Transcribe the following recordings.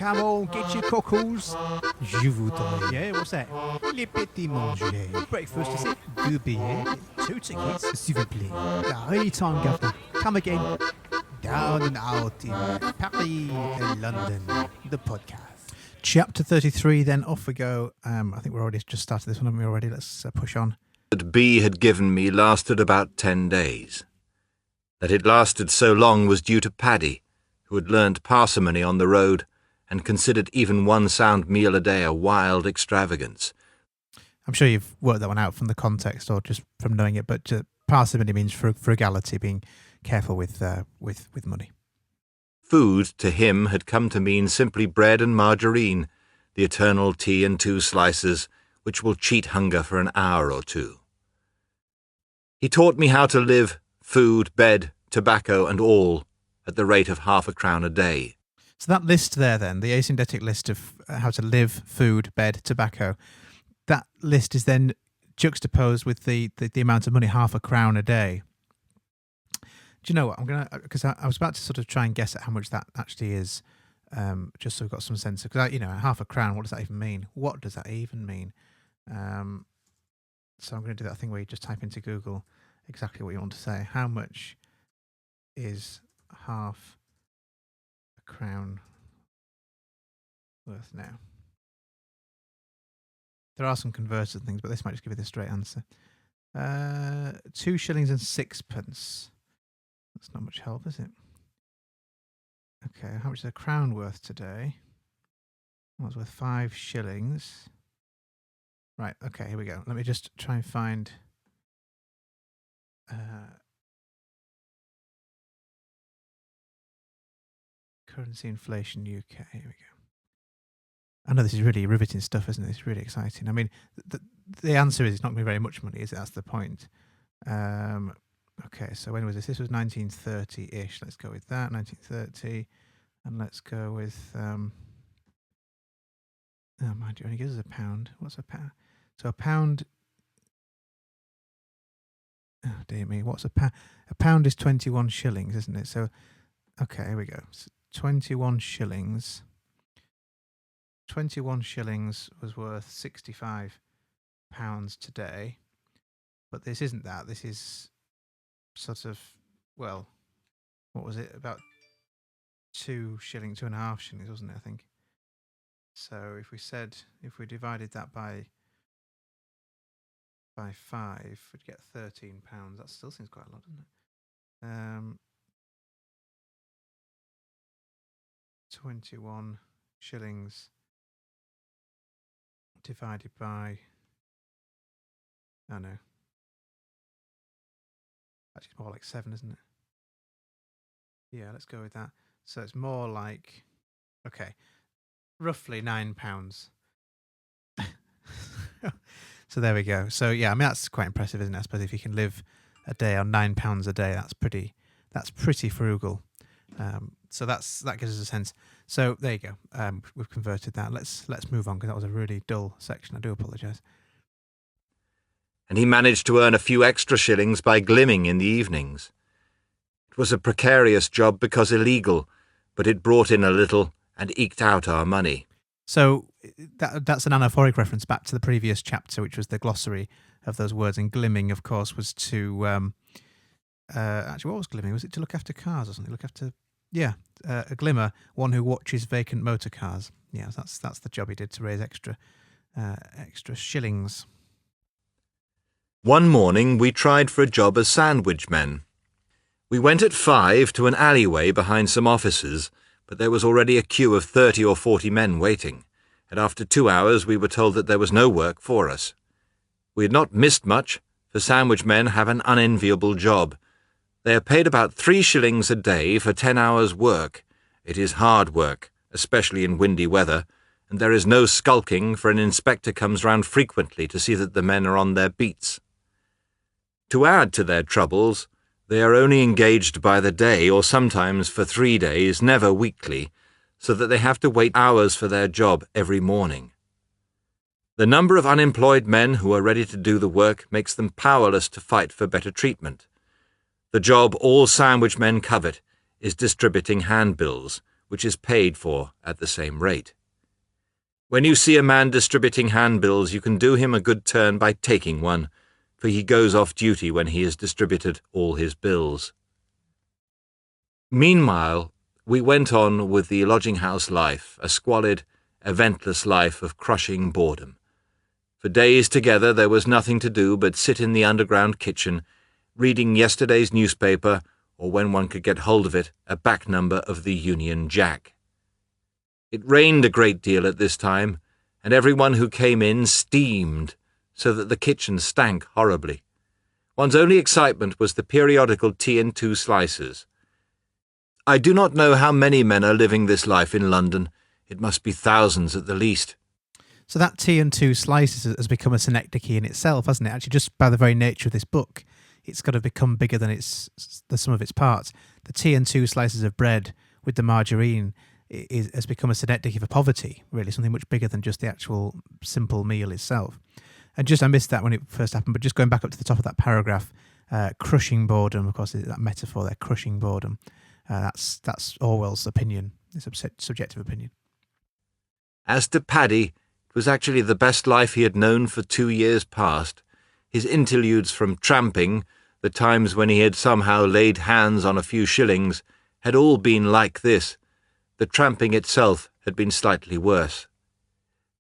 Come on, get your cockles. Je voudrais. Yeah, what's that? Les petits manger. Breakfast, is it? Deux billets. 2 tickets, s'il vous plaît. Anytime, governor. Come again. Down and out in Paris and London. The podcast. Chapter 33, then off we go. I think we're already just started this one, haven't we already? Let's push on. That B had given me lasted about 10 days. That it lasted so long was due to Paddy, who had learnt parsimony on the road and considered even one sound meal a day a wild extravagance. I'm sure you've worked that one out from the context or just from knowing it, but parsimony means frugality, being careful with money. Food, to him, had come to mean simply bread and margarine, the eternal tea and 2 slices, which will cheat hunger for an hour or 2. He taught me how to live, food, bed, tobacco and all, at the rate of ½ a crown a day. So that list there then, the asyndetic list of how to live, food, bed, tobacco, that list is then juxtaposed with the amount of money, ½ a crown a day. Do you know what? Because I was about to sort of try and guess at how much that actually is, just so we've got some sense of, because, ½ a crown, what does that even mean? What does that even mean? So I'm going to do that thing where you just type into Google exactly what you want to say. How much is ½ a crown worth now? There are some converters and things, but this might just give you the straight answer. 2 shillings and 6pence. That's not much help, is it? Okay, how much is a crown worth today? Well, it's worth 5 shillings. Right, okay, here we go. Let me just try and find... currency inflation UK. Here we go. I know this is really riveting stuff, isn't it? It's really exciting. I mean, the answer is it's not going to be very much money, is it? That's the point. Okay, so when was this? This was 1930-ish. Let's go with that, 1930. And let's go with... oh, mind you, only gives us a pound. What's a pound? So a pound... Oh, dear me. What's a pound? A pound is 21 shillings, isn't it? So, okay, here we go. So 21 shillings. 21 shillings was worth £65 today. But this isn't that. This is sort of, well, what was it? About 2 shillings, 2.5 shillings, wasn't it, I think? So if we divided that by 5, we'd get £13. That still seems quite a lot, doesn't it? 21 shillings divided by, oh no, actually it's more like 7, isn't it? Yeah, let's go with that. So it's more like, okay, roughly £9. So there we go. So yeah, I mean that's quite impressive, isn't it? I suppose if you can live a day on £9 a day, that's pretty frugal. So that gives us a sense. So there you go. We've converted that. Let's move on because that was a really dull section. I do apologise. And he managed to earn a few extra shillings by glimming in the evenings. It was a precarious job because illegal, but it brought in a little and eked out our money. So that's an anaphoric reference back to the previous chapter, which was the glossary of those words. And glimming, of course, was to... actually, what was glimming? Was it to look after cars or something? Look after... Yeah, a glimmer, one who watches vacant motor cars. Yeah, that's the job he did to raise extra shillings. One morning we tried for a job as sandwich men. We went at 5 to an alleyway behind some offices, but there was already a queue of 30 or 40 men waiting, and after 2 hours we were told that there was no work for us. We had not missed much, for sandwich men have an unenviable job. They are paid about 3 shillings a day for 10 hours' work. It is hard work, especially in windy weather, and there is no skulking, for an inspector comes round frequently to see that the men are on their beats. To add to their troubles, they are only engaged by the day or sometimes for 3 days, never weekly, so that they have to wait hours for their job every morning. The number of unemployed men who are ready to do the work makes them powerless to fight for better treatment. The job all sandwich men covet is distributing handbills, which is paid for at the same rate. When you see a man distributing handbills, you can do him a good turn by taking one, for he goes off duty when he has distributed all his bills. Meanwhile, we went on with the lodging-house life, a squalid, eventless life of crushing boredom. For days together there was nothing to do but sit in the underground kitchen, reading yesterday's newspaper, or when one could get hold of it, a back number of the Union Jack. It rained a great deal at this time, and everyone who came in steamed, so that the kitchen stank horribly. One's only excitement was the periodical tea and 2 slices. I do not know how many men are living this life in London. It must be thousands at the least. So that tea and 2 slices has become a synecdoche in itself, hasn't it? Actually, just by the very nature of this book, it's got to become bigger than the sum of its parts. The tea and 2 slices of bread with the margarine has become a synecdoche for poverty, really, something much bigger than just the actual simple meal itself. And I missed that when it first happened, but just going back up to the top of that paragraph, crushing boredom, of course, that metaphor there, crushing boredom. That's Orwell's opinion. It's a subjective opinion. As to Paddy, it was actually the best life he had known for 2 years past. His interludes from tramping, the times when he had somehow laid hands on a few shillings, had all been like this. The tramping itself had been slightly worse.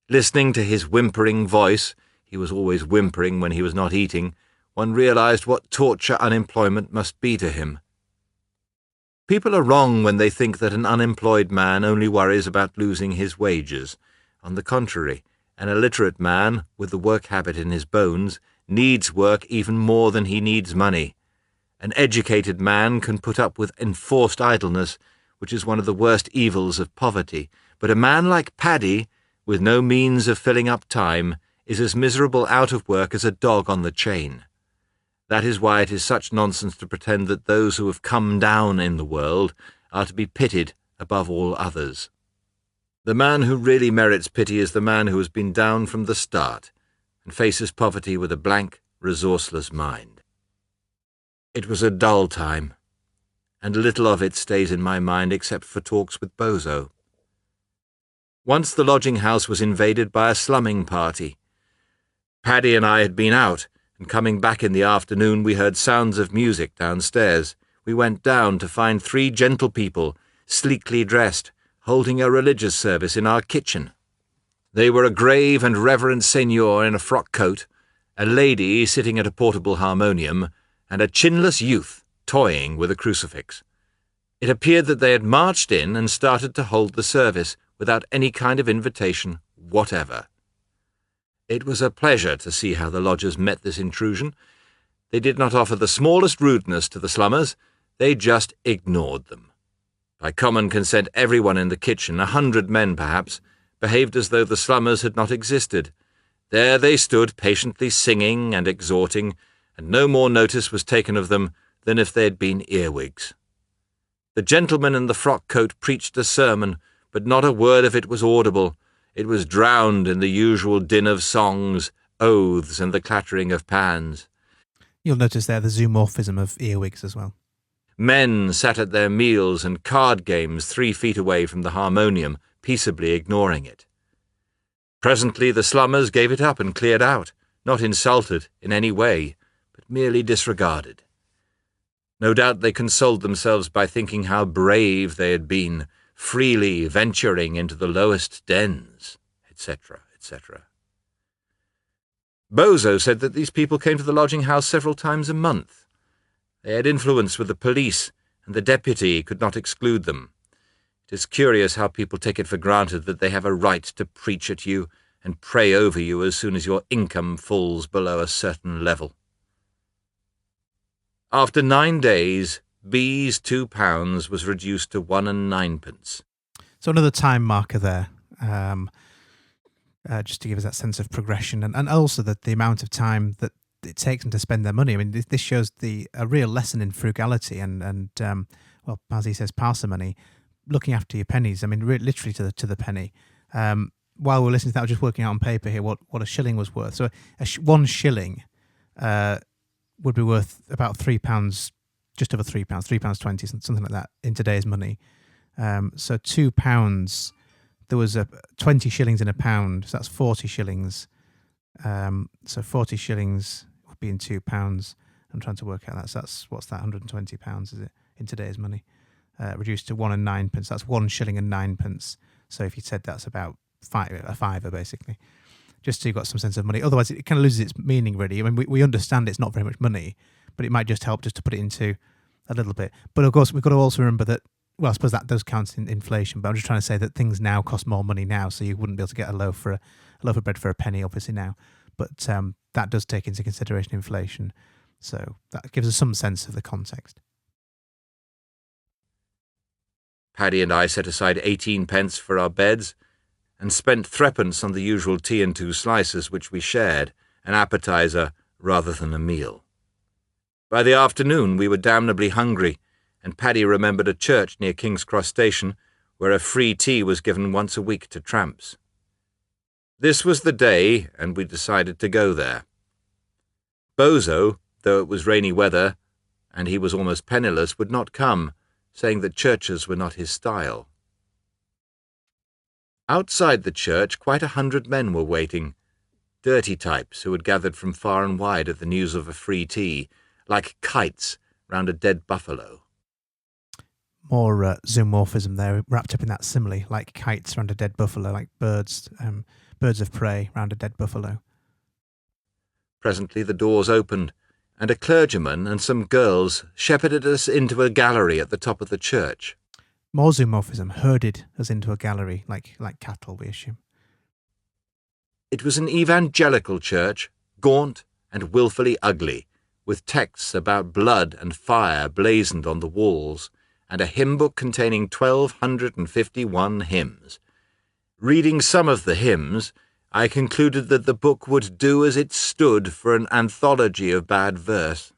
Listening to his whimpering voice, he was always whimpering when he was not eating, one realized what torture unemployment must be to him. People are wrong when they think that an unemployed man only worries about losing his wages. On the contrary, an illiterate man, with the work habit in his bones, needs work even more than he needs money. An educated man can put up with enforced idleness, which is one of the worst evils of poverty, but a man like Paddy, with no means of filling up time, is as miserable out of work as a dog on the chain. That is why it is such nonsense to pretend that those who have come down in the world are to be pitied above all others. The man who really merits pity is the man who has been down from the start and faces poverty with a blank, resourceless mind. It was a dull time, and little of it stays in my mind except for talks with Bozo. Once the lodging-house was invaded by a slumming party. Paddy and I had been out, and coming back in the afternoon we heard sounds of music downstairs. We went down to find 3 gentle people, sleekly dressed, holding a religious service in our kitchen. They were a grave and reverend seigneur in a frock coat, a lady sitting at a portable harmonium, and a chinless youth toying with a crucifix. It appeared that they had marched in and started to hold the service without any kind of invitation whatever. It was a pleasure to see how the lodgers met this intrusion. They did not offer the smallest rudeness to the slummers, they just ignored them. By common consent, everyone in the kitchen, 100 men perhaps, behaved as though the slummers had not existed. There they stood, patiently singing and exhorting, and no more notice was taken of them than if they had been earwigs. The gentleman in the frock coat preached a sermon, but not a word of it was audible. It was drowned in the usual din of songs, oaths, and the clattering of pans. You'll notice there the zoomorphism of earwigs as well. Men sat at their meals and card games 3 feet away from the harmonium, peaceably ignoring it. Presently the slummers gave it up and cleared out, not insulted in any way, but merely disregarded. No doubt they consoled themselves by thinking how brave they had been, freely venturing into the lowest dens, etc., etc. Bozo said that these people came to the lodging-house several times a month. They had influence with the police, and the deputy could not exclude them. It is curious how people take it for granted that they have a right to preach at you and pray over you as soon as your income falls below a certain level. After 9 days, B's £2 was reduced to 1 9p. So another time marker there, just to give us that sense of progression, and also that the amount of time that it takes them to spend their money. I mean, this shows a real lesson in frugality and well, as he says, parsimony, looking after your pennies. I mean, literally to the penny. While we're listening to that, I was just working out on paper here what a shilling was worth. So 1 shilling would be worth about £3, just over £3, £3.20, something like that in today's money. So £2, there was 20 shillings in a pound, so that's 40 shillings. So 40 shillings would be in £2. I'm trying to work out that. So that's, what's that, £120, is it, in today's money? Reduced to 1 and 9 pence. That's 1 shilling and 9 pence. So if you said that's about a fiver, basically, just so you've got some sense of money. Otherwise, it kind of loses its meaning, really. I mean, we understand it's not very much money, but it might just help just to put it into a little bit. But of course, we've got to also remember that, well, I suppose that does count in inflation, but I'm just trying to say that things now cost more money now, so you wouldn't be able to get a loaf of bread for a penny, obviously, now. But that does take into consideration inflation. So that gives us some sense of the context. Paddy and I set aside 18 pence for our beds and spent threepence on the usual tea and 2 slices which we shared, an appetizer rather than a meal. By the afternoon we were damnably hungry, and Paddy remembered a church near King's Cross Station where a free tea was given once a week to tramps. This was the day, and we decided to go there. Bozo, though it was rainy weather, and he was almost penniless, would not come, saying that churches were not his style. Outside the church, quite 100 men were waiting, dirty types who had gathered from far and wide at the news of a free tea, like kites round a dead buffalo. More zoomorphism there, wrapped up in that simile, like kites round a dead buffalo, like birds of prey round a dead buffalo. Presently the doors opened, and a clergyman and some girls shepherded us into a gallery at the top of the church. More zoomorphism, herded us into a gallery, like cattle, we assume. It was an evangelical church, gaunt and wilfully ugly, with texts about blood and fire blazoned on the walls, and a hymn book containing 1,251 hymns. Reading some of the hymns, I concluded that the book would do as it stood for an anthology of bad verse.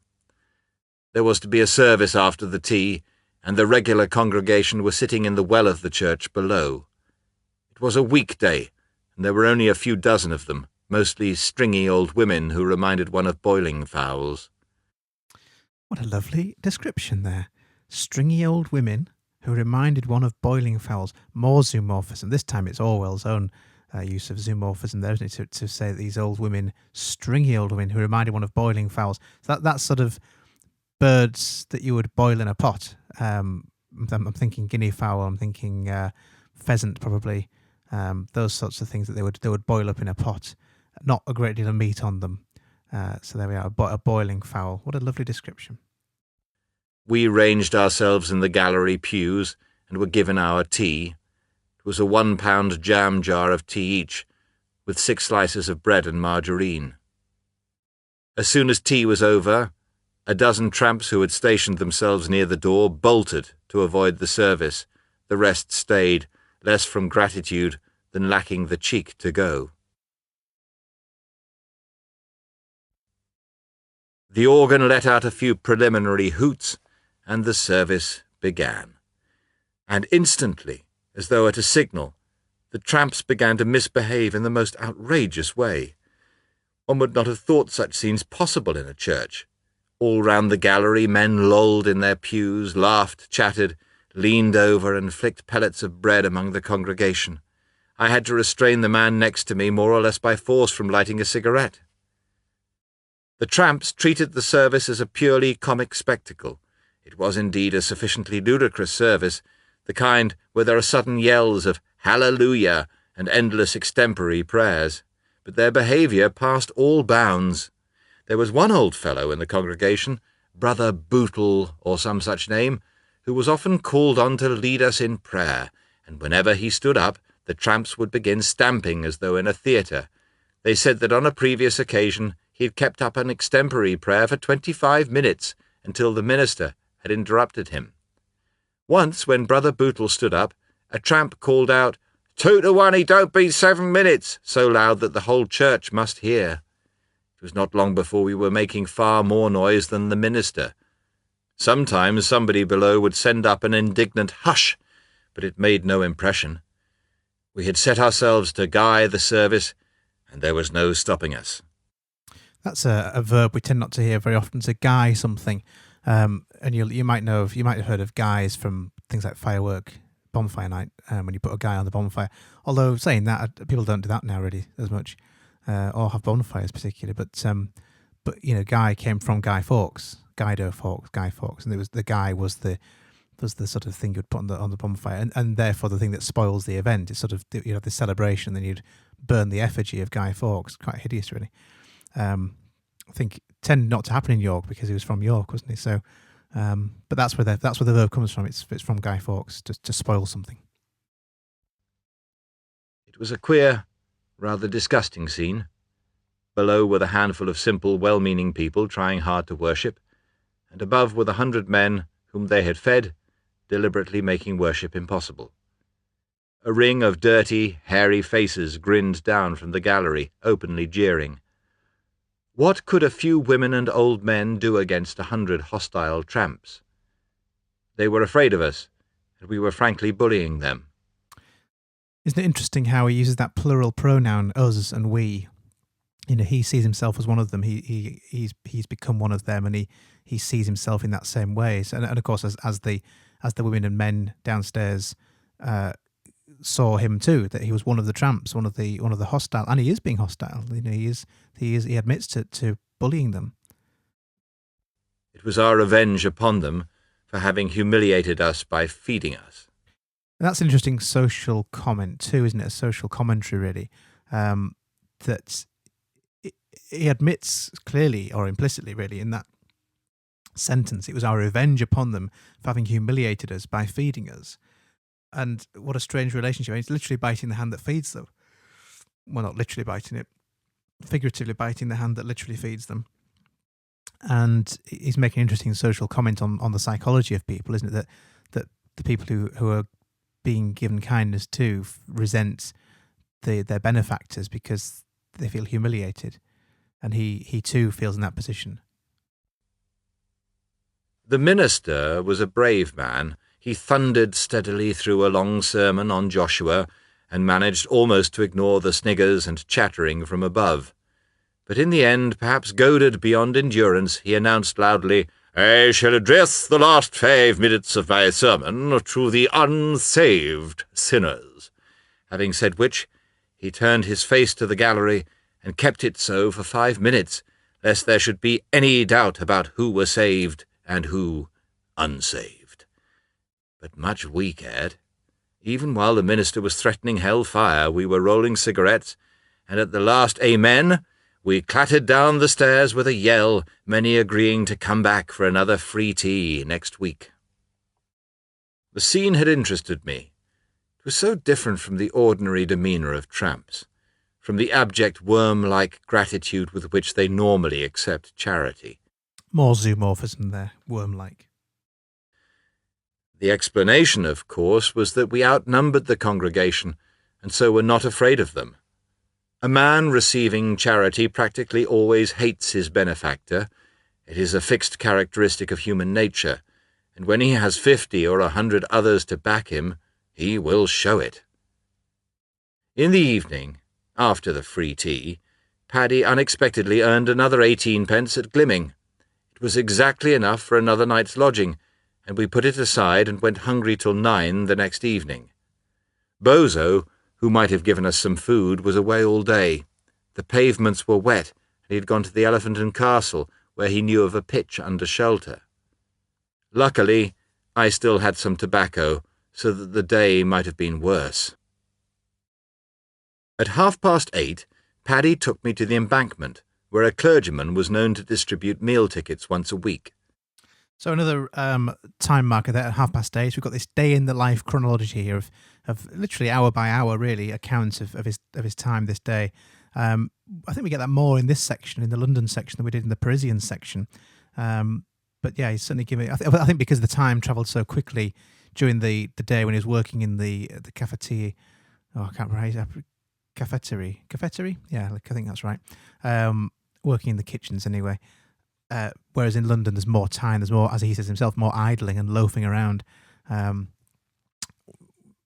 There was to be a service after the tea, and the regular congregation were sitting in the well of the church below. It was a weekday, and there were only a few dozen of them, mostly stringy old women who reminded one of boiling fowls. What a lovely description there. Stringy old women who reminded one of boiling fowls. More zoomorphism. This time it's Orwell's own use of zoomorphism there, isn't it, to say that these old women, stringy old women who reminded one of boiling fowls. So that's sort of birds that you would boil in a pot. I'm thinking guinea fowl, I'm thinking pheasant probably, those sorts of things that they would boil up in a pot. Not a great deal of meat on them. So there we are, a boiling fowl. What a lovely description. We ranged ourselves in the gallery pews and were given our tea. It was a £1 jam jar of tea each, with 6 slices of bread and margarine. As soon as tea was over, a dozen tramps who had stationed themselves near the door bolted to avoid the service. The rest stayed, less from gratitude than lacking the cheek to go. The organ let out a few preliminary hoots, and the service began. And instantly, as though at a signal, the tramps began to misbehave in the most outrageous way. One would not have thought such scenes possible in a church. All round the gallery, men lolled in their pews, laughed, chattered, leaned over and flicked pellets of bread among the congregation. I had to restrain the man next to me more or less by force from lighting a cigarette. The tramps treated the service as a purely comic spectacle. It was indeed a sufficiently ludicrous service, the kind where there are sudden yells of "Hallelujah" and endless extempore prayers, but their behaviour passed all bounds. There was one old fellow in the congregation, Brother Bootle or some such name, who was often called on to lead us in prayer, and whenever he stood up, the tramps would begin stamping as though in a theatre. They said that on a previous occasion he had kept up an extempore prayer for 25 minutes, until the minister had interrupted him. Once, when Brother Bootle stood up, a tramp called out, "2 to 1, he don't beat 7 minutes," so loud that the whole church must hear. It was not long before we were making far more noise than the minister. Sometimes somebody below would send up an indignant "hush," but it made no impression. We had set ourselves to guy the service, and there was no stopping us. That's a verb we tend not to hear very often, to guy something. And you might have heard of guys from things like firework bonfire night when you put a guy on the bonfire. Although saying that, people don't do that now really as much, or have bonfires particularly. But Guy came from Guy Fawkes, Guy Fawkes, and the guy was the sort of thing you'd put on the bonfire, and therefore the thing that spoils the event. It's sort of the celebration, then you'd burn the effigy of Guy Fawkes. Quite hideous, really. I think tended not to happen in York because he was from York, wasn't he? So, but that's where the verb comes from. It's from Guy Fawkes to spoil something. It was a queer, rather disgusting scene. Below were the handful of simple, well-meaning people trying hard to worship, and above were the 100 men whom they had fed, deliberately making worship impossible. A ring of dirty, hairy faces grinned down from the gallery, openly jeering. What could a few women and old men do against 100 hostile tramps? They were afraid of us, and we were frankly bullying them. Isn't it interesting how he uses that plural pronoun, us and we? He sees himself as one of them. He's become one of them, and he sees himself in that same way. So, and of course, as the women and men downstairs saw him too, that he was one of the tramps, one of the hostile, and he is being hostile. He admits to bullying them. It was our revenge upon them for having humiliated us by feeding us. And that's an interesting social comment too, isn't it? A social commentary, really, that he admits clearly or implicitly, really, in that sentence. It was our revenge upon them for having humiliated us by feeding us. And what a strange relationship. He's literally biting the hand that feeds them. Well, not literally biting it, figuratively biting the hand that literally feeds them. And he's making an interesting social comment on the psychology of people, isn't it? That the people who are being given kindness to resent their benefactors because they feel humiliated. And he too feels in that position. The minister was a brave man. He thundered steadily through a long sermon on Joshua and managed almost to ignore the sniggers and chattering from above. But in the end, perhaps goaded beyond endurance, he announced loudly, "I shall address the last 5 minutes of my sermon to the unsaved sinners," having said which, he turned his face to the gallery and kept it so for 5 minutes, lest there should be any doubt about who were saved and who unsaved. But much we cared. Even while the minister was threatening hell-fire, we were rolling cigarettes, and at the last amen, we clattered down the stairs with a yell, many agreeing to come back for another free tea next week. The scene had interested me. It was so different from the ordinary demeanour of tramps, from the abject worm-like gratitude with which they normally accept charity. More zoomorphism there, worm-like. The explanation, of course, was that we outnumbered the congregation, and so were not afraid of them. A man receiving charity practically always hates his benefactor. It is a fixed characteristic of human nature, and when he has 50 or 100 others to back him, he will show it. In the evening, after the free tea, Paddy unexpectedly earned another 18 pence at Glimming. It was exactly enough for another night's lodging, and we put it aside and went hungry till 9 the next evening. Bozo, who might have given us some food, was away all day. The pavements were wet, and he had gone to the Elephant and Castle, where he knew of a pitch under shelter. Luckily, I still had some tobacco, so that the day might have been worse. At 8:30, Paddy took me to the Embankment, where a clergyman was known to distribute meal tickets once a week. So another time marker there at 8:30. We've got this day in the life chronology here of literally hour by hour, really, accounts of his time this day. I think we get that more in this section, in the London section, than we did in the Parisian section. But yeah, he's certainly giving. I think because the time travelled so quickly during the day when he was working in the cafeteria. Oh, I can't remember. Cafeteria? Yeah, I think that's right. Working in the kitchens anyway. Whereas in London, there's more time. There's more, as he says himself, more idling and loafing around,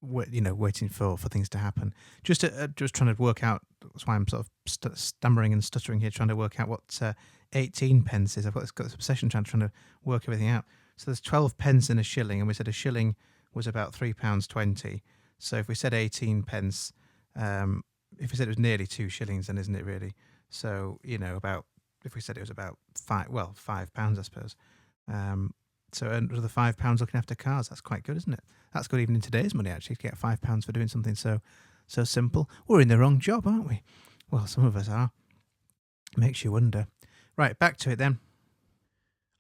waiting for things to happen. Just trying to work out. That's why I'm sort of stammering and stuttering here, trying to work out what 18 pence is. I've got this obsession trying to work everything out. So there's 12 pence in a shilling, and we said a shilling was about £3.20. So if we said 18 pence, if we said it was nearly 2 shillings, then isn't it really? So, about, if we said it was about £5, I suppose. So another £5 looking after cars. That's quite good, isn't it? That's good even in today's money, actually, to get £5 for doing something so simple. We're in the wrong job, aren't we? Well, some of us are. Makes you wonder. Right, back to it then.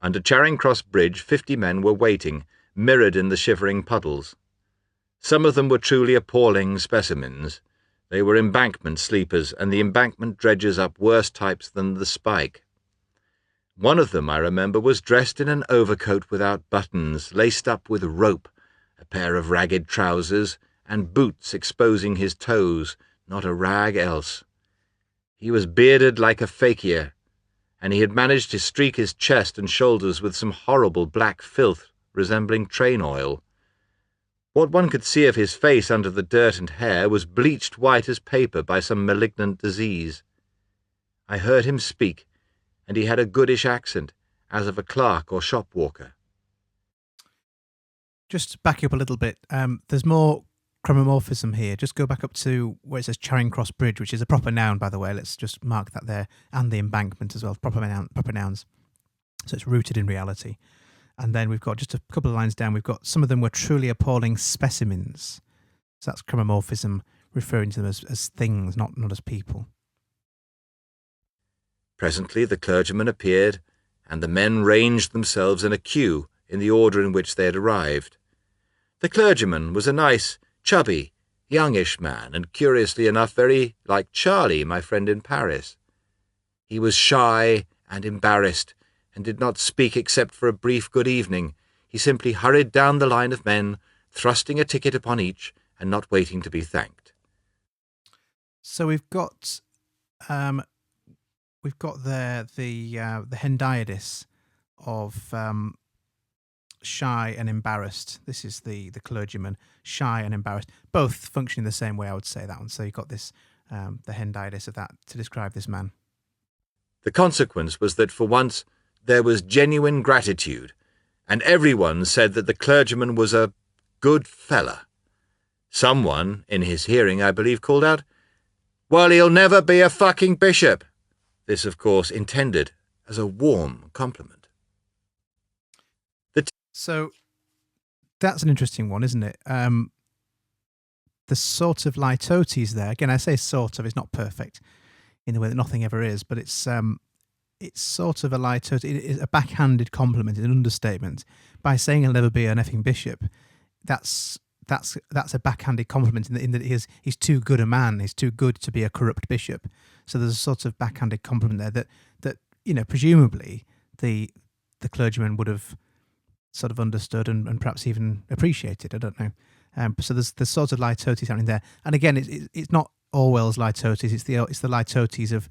Under Charing Cross Bridge, 50 men were waiting, mirrored in the shivering puddles. Some of them were truly appalling specimens. They were embankment sleepers, and the embankment dredges up worse types than the Spike. One of them, I remember, was dressed in an overcoat without buttons, laced up with rope, a pair of ragged trousers, and boots exposing his toes, not a rag else. He was bearded like a fakir, and he had managed to streak his chest and shoulders with some horrible black filth resembling train oil. What one could see of his face under the dirt and hair was bleached white as paper by some malignant disease. I heard him speak, and he had a goodish accent, as of a clerk or shop walker. Just back up a little bit. There's more chromomorphism here. Just go back up to where it says Charing Cross Bridge, which is a proper noun, by the way. Let's just mark that there. And the embankment as well, proper nouns. So it's rooted in reality. And then we've got just a couple of lines down, we've got some of them were truly appalling specimens. So that's chromomorphism, referring to them as things, not as people. Presently the clergyman appeared, and the men ranged themselves in a queue in the order in which they had arrived. The clergyman was a nice, chubby, youngish man, and curiously enough very like Charlie, my friend in Paris. He was shy and embarrassed, and did not speak except for a brief good evening. He simply hurried down the line of men, thrusting a ticket upon each, and not waiting to be thanked. So we've got there the hendiadys of shy and embarrassed. This is the clergyman, shy and embarrassed, both functioning the same way, I would say, that one. So you've got this the hendiadys of that to describe this man. The consequence was that for once there was genuine gratitude, and everyone said that the clergyman was a good fella. Someone, in his hearing, I believe, called out, "Well, he'll never be a fucking bishop." This, of course, intended as a warm compliment. So that's an interesting one, isn't it? The sort of litotes there, again, I say sort of, it's not perfect in the way that nothing ever is, but it's sort of a litote, it is a backhanded compliment, an understatement. By saying he'll never be an effing bishop, that's a backhanded compliment in that he's too good a man, he's too good to be a corrupt bishop. So there's a sort of backhanded compliment there that presumably the clergyman would have sort of understood and perhaps even appreciated. I don't know. So there's sort of litotes happening there, and again, it's not Orwell's litotes. It's the litotes of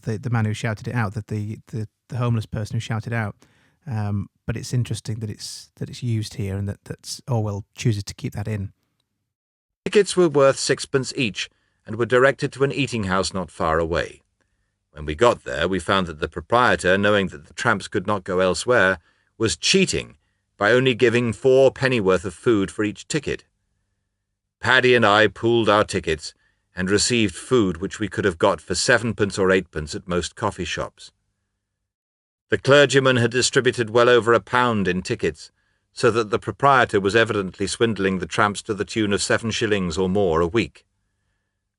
the man who shouted it out, that the homeless person who shouted out. But it's interesting that it's used here, and that Orwell chooses to keep that in. Tickets were worth sixpence each, and were directed to an eating house not far away. When we got there, we found that the proprietor, knowing that the tramps could not go elsewhere, was cheating by only giving 4 pennyworth of food for each ticket. Paddy and I pooled our tickets, and received food which we could have got for 7pence or 8pence at most coffee shops. The clergyman had distributed well over £1 in tickets, so that the proprietor was evidently swindling the tramps to the tune of 7 shillings or more a week.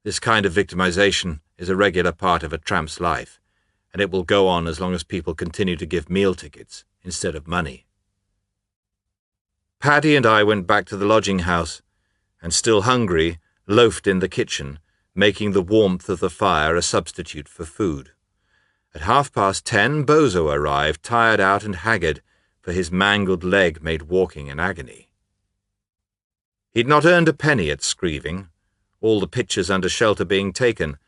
This kind of victimization is a regular part of a tramp's life, and it will go on as long as people continue to give meal tickets instead of money. Paddy and I went back to the lodging house, and still hungry, loafed in the kitchen, making the warmth of the fire a substitute for food. At 10:30, Bozo arrived, tired out and haggard, for his mangled leg made walking an agony. He'd not earned a penny at Screeving, all the pictures under shelter being taken,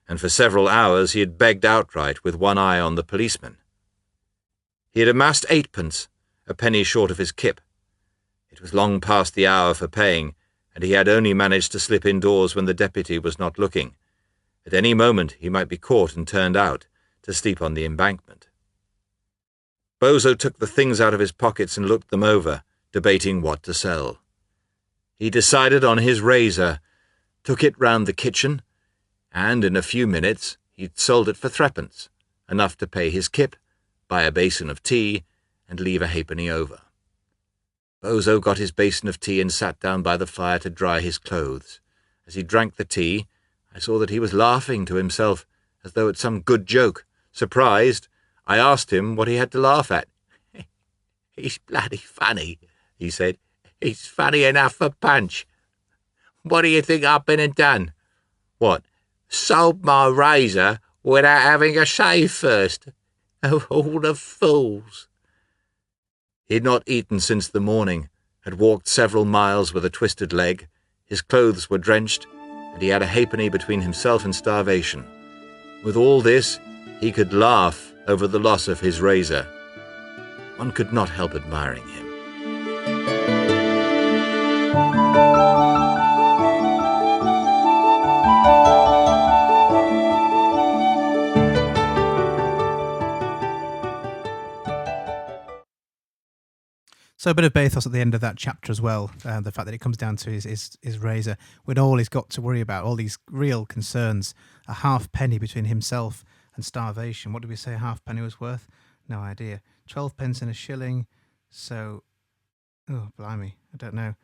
and for several hours he had begged outright with one eye on the policeman. He had amassed 8pence, a penny short of his kip. It was long past the hour for paying, and he had only managed to slip indoors when the deputy was not looking. At any moment he might be caught and turned out to sleep on the embankment. Bozo took the things out of his pockets and looked them over, debating what to sell. He decided on his razor, took it round the kitchen, and in a few minutes he'd sold it for threepence, enough to pay his kip, buy a basin of tea, and leave a halfpenny over. Bozo got his basin of tea and sat down by the fire to dry his clothes. As he drank the tea, I saw that he was laughing to himself, as though at some good joke. Surprised, I asked him what he had to laugh at. "He's bloody funny," he said. "He's funny enough for Punch. What do you think I've been and done? What, sold my razor without having a shave first? Oh, all the fools." He had not eaten since the morning, had walked several miles with a twisted leg, his clothes were drenched, and he had a halfpenny between himself and starvation. With all this, he could laugh over the loss of his razor. One could not help admiring him. So a bit of bathos at the end of that chapter as well. The fact that it comes down to his razor, with all he's got to worry about, all these real concerns. A halfpenny between himself and starvation. What did we say a halfpenny was worth? No idea. 12 pence and a shilling. So, oh blimey, I don't know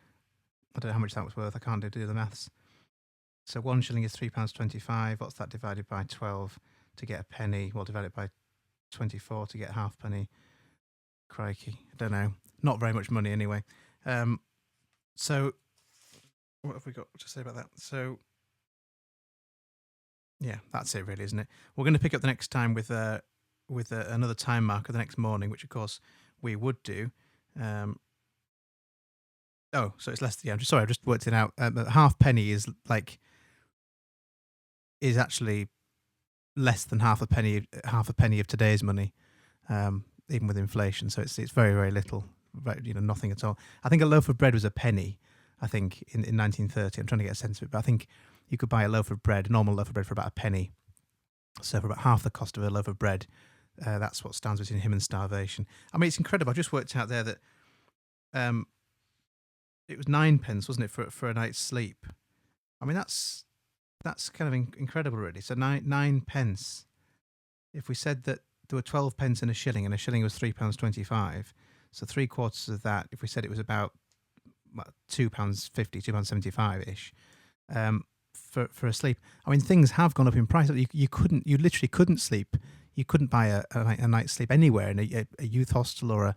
how much that was worth. I can't do the maths. So 1 shilling is £3.25. What's that divided by 12 to get a penny? Well, divided by 24 to get a halfpenny. Crikey, I don't know. Not very much money anyway. So what have we got to say about that? So yeah, that's it really, isn't it? We're going to pick up the next time with another time marker the next morning, which of course we would do. So it's less. Yeah, I just worked it out. Halfpenny is actually less than half a penny of today's money, even with inflation. So it's very, very little. Nothing at all. I think a loaf of bread was a penny. I think in 1930. I'm trying to get a sense of it, but I think you could buy a normal loaf of bread for about a penny. So for about half the cost of a loaf of bread, that's what stands between him and starvation. I mean, it's incredible. I just worked out there that it was 9 pence, wasn't it, for a night's sleep? I mean, that's kind of incredible, really. So 9 pence. If we said that there were 12 pence and a shilling was £3.25, so 3/4 of that, if we said it was about £2.50, £2.75-ish for a sleep. I mean, things have gone up in price. You literally couldn't sleep. You couldn't buy a night's sleep anywhere in a youth hostel or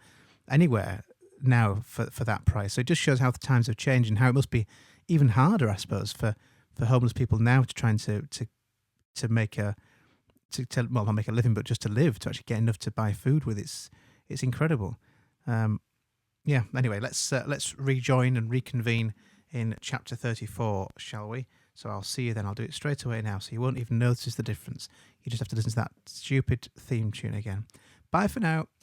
anywhere now for that price. So it just shows how the times have changed and how it must be even harder, I suppose, for homeless people now to try and to make not make a living, but just to live, to actually get enough to buy food with. It's incredible. Anyway, let's rejoin and reconvene in chapter 34, shall we? So I'll see you then. I'll do it straight away now, so you won't even notice the difference. You just have to listen to that stupid theme tune again. Bye for now.